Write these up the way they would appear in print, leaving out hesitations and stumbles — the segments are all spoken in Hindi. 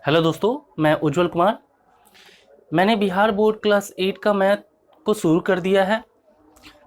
हेलो दोस्तों, मैं उज्जवल कुमार। मैंने बिहार बोर्ड क्लास 8 का मैथ को शुरू कर दिया है,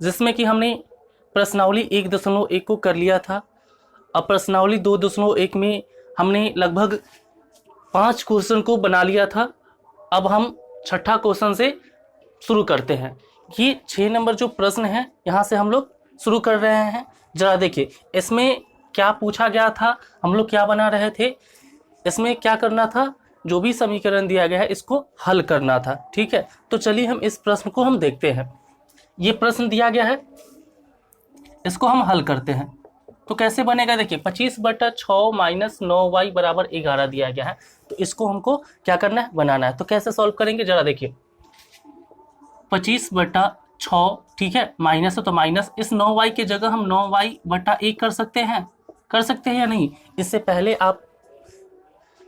जिसमें कि हमने प्रश्नावली 1.1 को कर लिया था। अब प्रश्नावली 2.1 में हमने लगभग 5 क्वेश्चन को बना लिया था। अब हम छठा क्वेश्चन से शुरू करते हैं। ये 6 नंबर जो प्रश्न है, यहाँ से हम लोग शुरू कर रहे हैं। जरा देखिए इसमें क्या पूछा गया था, हम लोग क्या बना रहे थे। इसमें क्या करना था, जो भी समीकरण दिया गया है इसको हल करना था। ठीक है, तो चलिए हम इस प्रश्न को हम देखते हैं। ये प्रश्न दिया गया है, इसको हम हल करते हैं। तो कैसे बनेगा, देखिए 25/6 माइनस 9y बराबर 11 दिया गया है। तो इसको हमको क्या करना है, बनाना है। तो कैसे सॉल्व करेंगे, जरा देखिए 25/6, ठीक है, माइनस है तो माइनस, इस 9y की जगह हम 9y/1 कर सकते हैं या नहीं। इससे पहले आप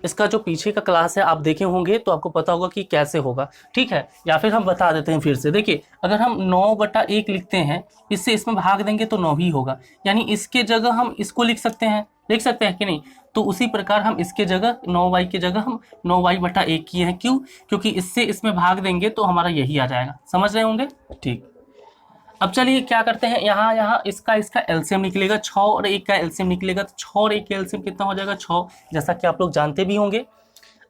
इसका जो पीछे का क्लास है आप देखे होंगे तो आपको पता होगा कि कैसे होगा। ठीक है, या फिर हम बता देते हैं फिर से। देखिए अगर हम 9/1 लिखते हैं, इससे इसमें भाग देंगे तो 9 ही होगा, यानी इसके जगह हम इसको लिख सकते हैं कि नहीं। तो उसी प्रकार हम इसके जगह 9y की जगह हम 9y/1 किए हैं। क्यों? क्योंकि इससे इसमें भाग देंगे तो हमारा यही आ जाएगा। समझ रहे होंगे, ठीक। अब चलिए क्या करते हैं, यहाँ इसका एलसीएम निकलेगा। 6 और 1 का एलसीएम निकलेगा। तो 6 और 1 का एलसीएम कितना हो जाएगा, 6, जैसा कि आप लोग जानते भी होंगे।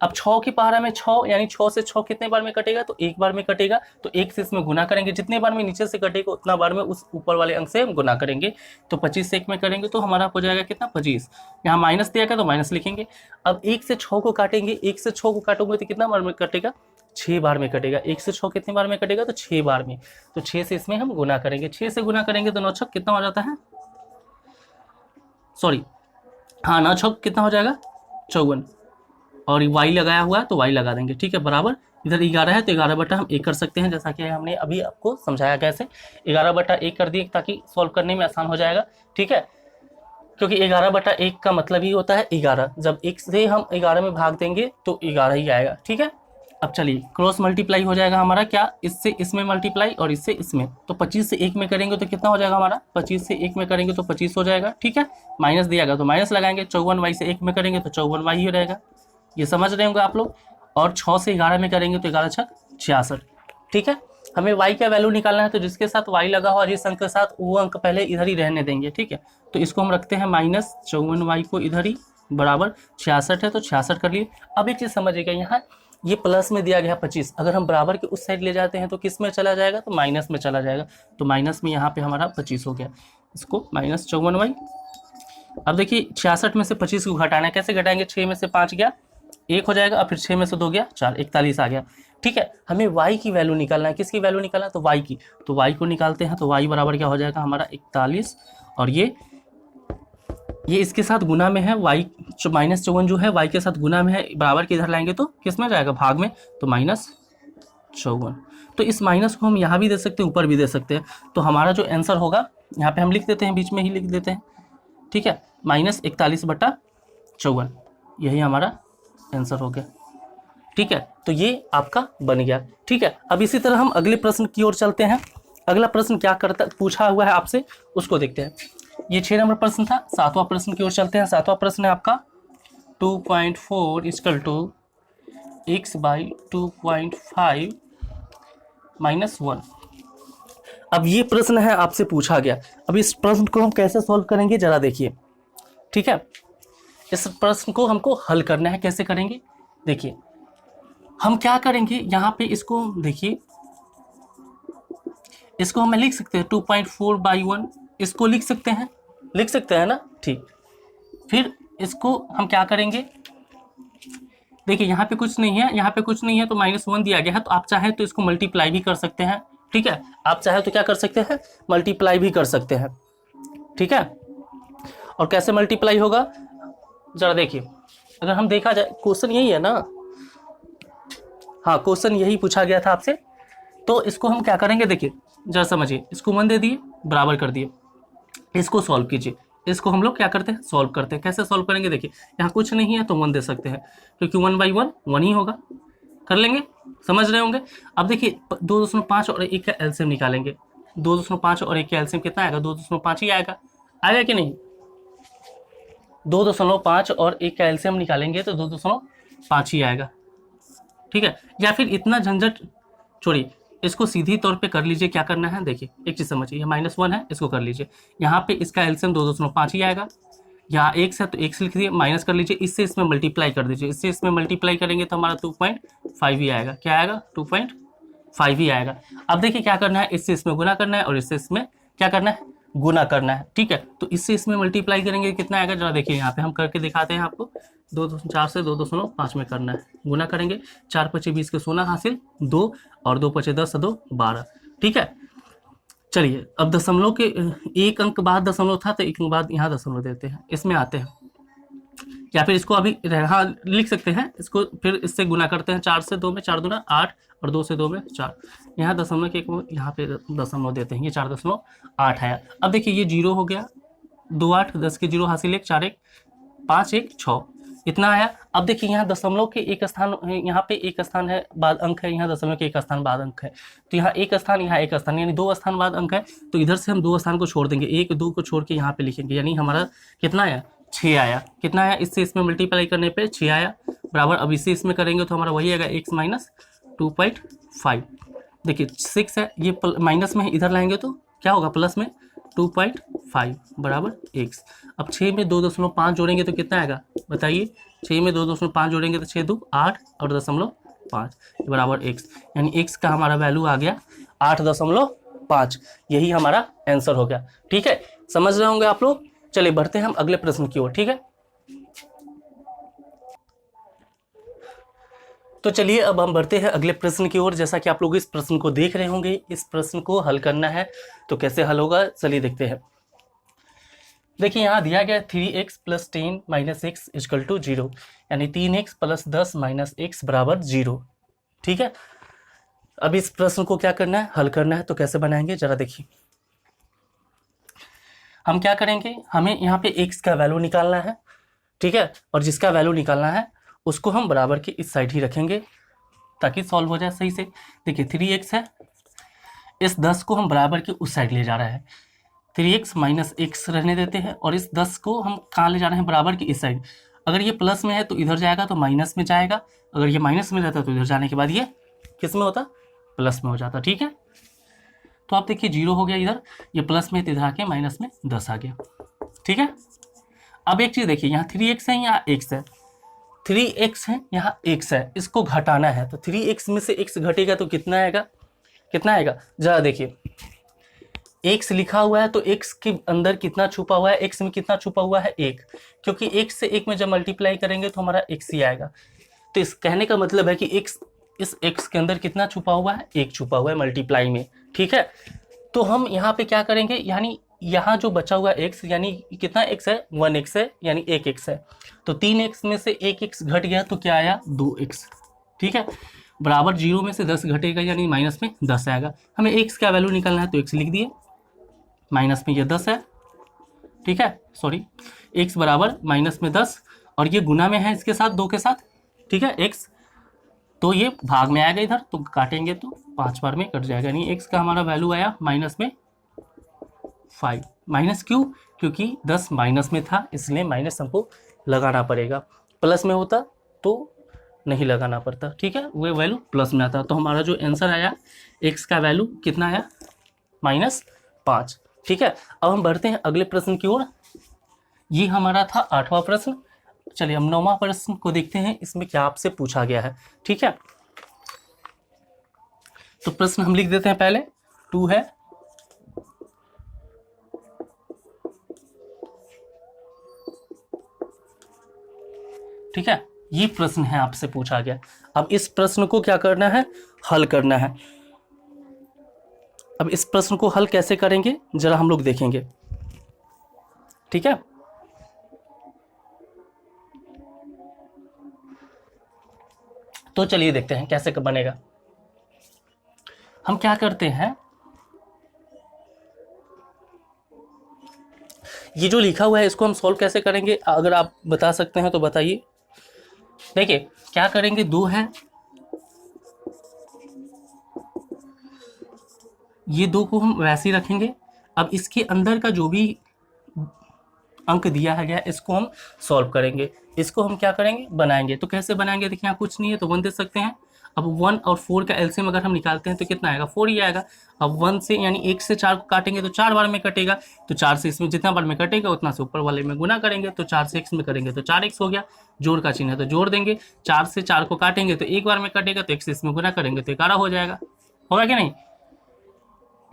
अब 6 की पारा में 6, यानी 6 से 6 कितने बार में कटेगा, तो एक बार में कटेगा। तो 1 से इसमें गुना करेंगे, जितने बार में नीचे से कटेगा उतना बार में उस ऊपर वाले अंक से हम गुना करेंगे। तो 25 से 1 में करेंगे तो हमारा हो जाएगा कितना, 25। यहाँ माइनस दिया गया तो माइनस लिखेंगे। अब 1 से 6 को काटेंगे, 1 से 6 को काटोगे तो कितना बार में कटेगा, 6 बार में कटेगा। 1 से 6 कितने बार में कटेगा, तो 6 बार में। तो 6 से इसमें हम गुना करेंगे, 6 से गुना करेंगे तो 9 छक कितना हो जाता है, सॉरी हाँ 9 छक कितना हो जाएगा, 54। और y लगाया हुआ है तो y लगा देंगे। ठीक है, बराबर इधर 11 है तो 11/1 कर सकते हैं, जैसा कि हमने अभी आपको समझाया कैसे। 11/1 कर दिए ताकि सॉल्व करने में आसान हो जाएगा। ठीक है, क्योंकि 11/1 का मतलब ही होता है 11। जब 1 से हम 11 में भाग देंगे तो 11 ही आएगा। ठीक है, अब चलिए क्रॉस मल्टीप्लाई हो जाएगा हमारा, क्या इससे इसमें मल्टीप्लाई और इससे इसमें। तो 25 से 1 में करेंगे तो कितना हो जाएगा हमारा, 25 से 1 में करेंगे तो 25 हो जाएगा। ठीक है, माइनस दिया गया तो माइनस लगाएंगे। 54y से 1 में करेंगे तो 54y ही रहेगा, ये समझ रहे होंगे आप लोग। और 6 से 11 में करेंगे तो 11 छक 66। ठीक है, हमें y का वैल्यू निकालना है, तो जिसके साथ y लगा हो और जिस अंक के साथ वो अंक पहले इधर ही रहने देंगे। ठीक है, तो इसको हम रखते हैं माइनस 54y को इधर ही, बराबर 66 है तो 66 कर लिए। अब एक चीज़ समझिएगा, यहाँ ये प्लस में दिया गया 25, अगर हम बराबर के उस साइड ले जाते हैं तो किस में चला जाएगा, तो माइनस में चला जाएगा। तो माइनस में यहाँ पे हमारा 25 हो गया, इसको माइनस 54y। अब देखिए 66 में से 25 को घटाना है, कैसे घटाएंगे, 6 में से 5 गया 1 हो जाएगा, और फिर 6 में से 2 गया 4, 41 आ गया। ठीक है, हमें y की वैल्यू निकालना है, किसकी वैल्यू निकालना है, तो y की। तो y को निकालते हैं, तो y बराबर क्या हो जाएगा हमारा 41, और ये इसके साथ गुना में है, y माइनस 54 जो है y के साथ गुना में है, बराबर के इधर लाएंगे तो किस में जाएगा, भाग में, तो माइनस 54। तो इस माइनस को हम यहाँ भी दे सकते हैं, ऊपर भी दे सकते हैं। तो हमारा जो आंसर होगा यहाँ पे हम लिख देते हैं, बीच में ही लिख देते हैं। ठीक है, माइनस 41/54, यही हमारा आंसर हो गया। ठीक है, तो ये आपका बन गया। ठीक है, अब इसी तरह हम अगले प्रश्न की ओर चलते हैं। अगला प्रश्न क्या करता पूछा हुआ है आपसे, उसको देखते हैं। ये 6 नंबर प्रश्न था। 7वां प्रश्न की ओर चलते हैं। 7वां प्रश्न है आपका 2.4 = x/2.5 - 1। अब ये प्रश्न है आपसे पूछा गया। अब इस प्रश्न को हम कैसे सॉल्व करेंगे, जरा देखिए। ठीक है, इस प्रश्न को हमको हल करना है, कैसे करेंगे, देखिए हम क्या करेंगे। यहाँ पे इसको देखिए, इसको हम लिख सकते हैं 2.4/1, इसको लिख सकते हैं ना, ठीक। फिर इसको हम क्या करेंगे, देखिए यहाँ पे कुछ नहीं है, तो -1 दिया गया है। तो आप चाहे तो इसको मल्टीप्लाई भी कर सकते हैं। ठीक है, आप चाहे तो क्या कर सकते हैं, मल्टीप्लाई भी कर सकते हैं। ठीक है, और कैसे मल्टीप्लाई होगा, जरा देखिए। अगर हम देखा जाए, क्वेश्चन यही है ना, हाँ क्वेश्चन यही पूछा गया था आपसे। तो इसको हम क्या करेंगे, देखिए जरा समझिए। इसको 1 दे दिए, बराबर कर दिए, इसको सॉल्व कीजिए। इसको हम लोग क्या करते हैं, सॉल्व करते हैं। कैसे सॉल्व करेंगे, देखिए यहाँ कुछ नहीं है तो 1 दे सकते हैं, क्योंकि 1/1 1 ही होगा। कर लेंगे, समझ रहे होंगे। अब देखिए 2.5 और 1 का एलसीएम निकालेंगे। 2.5 और 1 का एलसीएम कितना आएगा, 2.5 ही आएगा कि नहीं। 2.5 और 1 का एलसीएम निकालेंगे तो 2.5 5 ही आएगा, ठीक है। या फिर इतना झंझट छोड़िए, इसको सीधी तौर पे कर लीजिए। क्या करना है देखिए, एक चीज़ समझिए, ये -1 है, इसको कर लीजिए। यहाँ पे इसका एलसीएम 2.5 ही आएगा। यहाँ x है तो x लिख दिए, माइनस कर लीजिए, इससे इसमें मल्टीप्लाई कर दीजिए, इससे इसमें मल्टीप्लाई करेंगे तो हमारा 2.5 ही आएगा। क्या आएगा? 2.5 ही आएगा। अब देखिए क्या करना है, इससे इसमें गुना करना है और इससे इसमें क्या करना है, गुना करना है, ठीक है। तो इससे इसमें मल्टीप्लाई करेंगे कितना आएगा, जरा देखिए यहाँ पे हम करके दिखाते हैं आपको। 4 से 2.5 में करना है, गुना करेंगे, 4 × 5 = 20 के 16 हासिल 2 और 2 × 5 = 10 2 12, ठीक है। चलिए अब दशमलव के एक अंक बाद दशमलव था तो एक अंक बाद यहाँ दशमलव देते हैं, इसमें आते हैं। या फिर इसको अभी हाँ लिख सकते हैं, इसको फिर इससे गुना करते हैं। 4 से 2 में 4 दूना 8 और 2 से 2 में 4, यहाँ दशमलव के एक यहाँ पे दशमलव देते हैं, ये 4.8 आया। अब देखिए ये 0 हो गया, 2 8 10 के 0 हासिल 1 4 1 5 1 6 इतना आया। अब देखिए यहाँ दशमलव के एक स्थान, यहाँ पे एक स्थान है बाद अंक है, यहाँ दशमलव के एक स्थान बाद अंक है, तो यहाँ एक स्थान यहाँ एक स्थान, यानी 2 स्थान बाद अंक है। तो इधर से हम 2 स्थान को छोड़ देंगे, 1 2 को छोड़ के यहाँ पे लिखेंगे, यानी हमारा कितना आया, 6 आया। कितना आया, इससे इसमें मल्टीप्लाई करने पे 6 आया बराबर। अब इससे इसमें करेंगे तो हमारा वही आएगा x - 2.5। देखिए 6 है, ये माइनस में इधर लाएंगे तो क्या होगा, प्लस में 2.5 बराबर x। अब 6 में 2.5 जोड़ेंगे तो कितना आएगा बताइए, 6 में 2.5 जोड़ेंगे तो 6 2 8 और 0.5 बराबर x, यानी x का हमारा वैल्यू आ गया 8.5। यही हमारा आंसर हो गया, ठीक है। समझ रहे होंगे आप लोग। चलिए बढ़ते हैं हम अगले प्रश्न की ओर, ठीक है। तो चलिए अब हम बढ़ते हैं अगले प्रश्न की ओर। जैसा कि आप लोग इस प्रश्न को देख रहे होंगे, इस प्रश्न को हल करना है तो कैसे हल होगा, चलिए देखते हैं। देखिए यहाँ दिया गया 3x + 10 - x = 0, यानी 3x + 10 - x बराबर 0, ठीक है। अब इस प्रश्न को क्या करना है, हल करना है, तो कैसे बनाएंगे जरा देखिए। हम क्या करेंगे, हमें यहाँ पे x का वैल्यू निकालना है, ठीक है, और जिसका वैल्यू निकालना है उसको हम बराबर के इस साइड ही रखेंगे ताकि सॉल्व हो जाए सही से। देखिए 3x है, इस 10 को हम बराबर के उस साइड ले जा रहे हैं, 3x - x रहने देते हैं, और इस 10 को हम कहाँ ले जा रहे हैं, बराबर के इस साइड। अगर ये प्लस में है तो इधर जाएगा तो माइनस में जाएगा, अगर ये माइनस में रहता तो इधर जाने के बाद ये किस में होता, प्लस में हो जाता, ठीक है। तो आप देखिए 0 हो गया इधर, ये प्लस में, तो इधर आके माइनस में 10 आ गया, ठीक है। अब एक चीज़ देखिए, यहाँ 3x है, यहाँ x है, 3x है, यहाँ x है, इसको घटाना है, तो 3x में से x घटेगा तो कितना आएगा, कितना आएगा जरा देखिए। x लिखा हुआ है तो x के अंदर कितना छुपा हुआ है, x में कितना छुपा हुआ है, 1, क्योंकि 1 से 1 में जब मल्टीप्लाई करेंगे तो हमारा x ही आएगा। तो इस कहने का मतलब है कि x, इस x के अंदर कितना छुपा हुआ है, 1 छुपा हुआ है मल्टीप्लाई में, ठीक है। तो हम यहाँ पे क्या करेंगे, यानी यहाँ जो बचा हुआ x, यानी कितना x है, 1x है, यानी 1x है, तो 3x में से 1x घट गया तो क्या आया, 2x, ठीक है, बराबर 0 में से 10 घटेगा यानी माइनस में 10 आएगा। हमें x का वैल्यू निकालना है तो x लिख दिए, माइनस में ये 10 है, ठीक है, सॉरी, x बराबर माइनस में 10, और ये गुना में है इसके साथ, 2 के साथ, ठीक है, x, तो ये भाग में आएगा इधर, तो काटेंगे तो 5 बार में कट जाएगा, यानी x का हमारा वैल्यू आया माइनस में 5। माइनस क्यों, क्योंकि 10 माइनस में था इसलिए माइनस हमको लगाना पड़ेगा, प्लस में होता तो नहीं लगाना पड़ता, ठीक है, वो वैल्यू प्लस में आता। तो हमारा जो आंसर आया x का वैल्यू कितना आया, -5, ठीक है। अब हम बढ़ते हैं अगले प्रश्न की ओर। ये हमारा था 8वां प्रश्न। चलिए हम 9वां प्रश्न को देखते हैं, इसमें क्या आपसे पूछा गया है, ठीक है। तो प्रश्न हम लिख देते हैं पहले, 2 है, ठीक है, ये प्रश्न है आपसे पूछा गया। अब इस प्रश्न को क्या करना है, हल करना है। अब इस प्रश्न को हल कैसे करेंगे जरा हम लोग देखेंगे, ठीक है। तो चलिए देखते हैं कैसे बनेगा। हम क्या करते हैं, ये जो लिखा हुआ है इसको हम सॉल्व कैसे करेंगे, अगर आप बता सकते हैं तो बताइए। देखिए क्या करेंगे, 2 है, ये 2 को हम वैसे ही रखेंगे। अब इसके अंदर का जो भी अंक दिया है गया इसको हम सॉल्व करेंगे। इसको हम क्या करेंगे, बनाएंगे। तो कैसे बनाएंगे, देखिए यहाँ कुछ नहीं है तो 1 दे सकते हैं। अब 1 और 4 का एलसीएम अगर हम निकालते हैं तो कितना आएगा, 4 ही आएगा। अब 1 से यानी 1 से 4 को काटेंगे तो 4 बार में कटेगा, तो 4 से इसमें जितना बार में कटेगा उतना से ऊपर वाले में गुना करेंगे, तो 4 से x में करेंगे तो 4x हो गया। जोड़ का चिन्ह है तो जोड़ देंगे। 4 से 4 को काटेंगे तो एक बार में कटेगा, तो x से इसमें गुना करेंगे तो 11 हो जाएगा। होगा कि नहीं,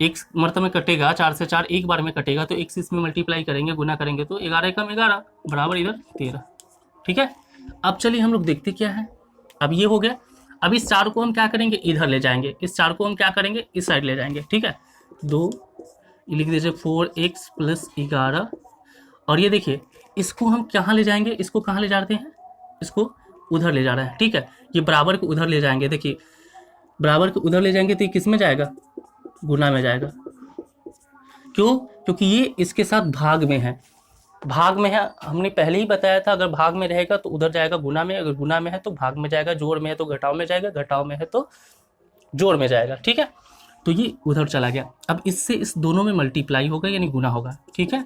एक मरतबे में कटेगा, 4 से 4 एक बार में कटेगा, तो x इसमें मल्टीप्लाई करेंगे, गुना करेंगे तो 11 कम 11 बराबर इधर 13। ठीक है, अब चलिए हम लोग देखते क्या है। अब ये हो गया। अब इस 4 को हम क्या करेंगे, इधर ले जाएंगे। इस 4 को हम क्या करेंगे, इस साइड ले जाएंगे। ठीक है, 2 लिख दीजिए 4x + 11। और ये देखिए इसको हम कहाँ ले जाएंगे, इसको कहाँ ले जाते हैं, इसको उधर ले जा रहे हैं। ठीक है, ये बराबर को उधर ले जाएंगे। देखिए बराबर को उधर ले जाएंगे तो ये किस में जाएगा, गुना में जाएगा। क्यों, क्योंकि ये इसके साथ भाग में है। भाग में है, हमने पहले ही बताया था, अगर भाग में रहेगा तो उधर जाएगा गुना में, अगर गुना में है तो भाग में जाएगा, जोड़ में है तो घटाव में जाएगा, घटाव में है तो जोड़ में जाएगा। ठीक है, तो ये उधर चला गया। अब इससे इस दोनों में मल्टीप्लाई होगा यानी गुना होगा। ठीक है,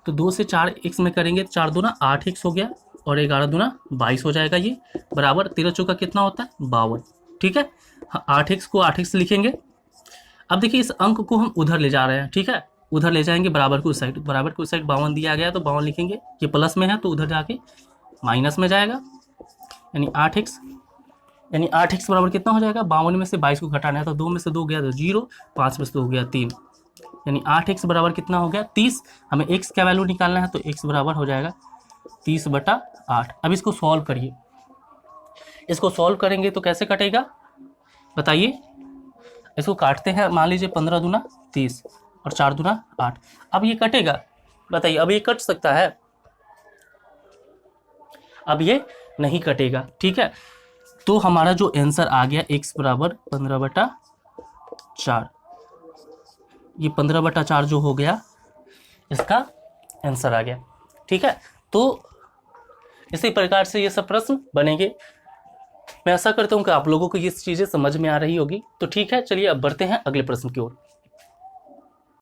तो 2 से 4 x में करेंगे तो 4 दूना 8x हो गया और 11 दूना 22 हो जाएगा। ये बराबर 13 चौका कितना होता है, 52। ठीक है, 8x को 8x लिखेंगे। अब देखिए इस अंक को हम उधर ले जा रहे हैं। ठीक है, उधर ले जाएंगे बराबर को उस साइड, बराबर को उस साइड 52 दिया गया तो 52 लिखेंगे। ये प्लस में है तो उधर जाके माइनस में जाएगा, यानी 8x, यानी 8x बराबर कितना हो जाएगा, 52 में से 22 को घटाना है तो 2 में से 2 गया तो 0, 5 में से 2 गया 3, यानी 8x बराबर कितना हो गया, 30। हमें x का वैल्यू निकालना है तो x बराबर हो जाएगा 30/8। अब इसको सॉल्व करिए। इसको सॉल्व करेंगे तो कैसे कटेगा बताइए। इसको काटते हैं, मान लीजिए 15 दूना 30 और 4 दूना 8। अब ये कटेगा, बताइए अब ये कट सकता है, अब ये नहीं कटेगा। ठीक है, तो हमारा जो आंसर आ गया x बराबर 15/4, ये 15/4 जो हो गया इसका आंसर आ गया। ठीक है, तो इसी प्रकार से ये सब प्रश्न बनेंगे। मैं आशा करता हूँ कि आप लोगों को ये चीज़ें समझ में आ रही होगी। तो ठीक है, चलिए अब बढ़ते हैं अगले प्रश्न की ओर।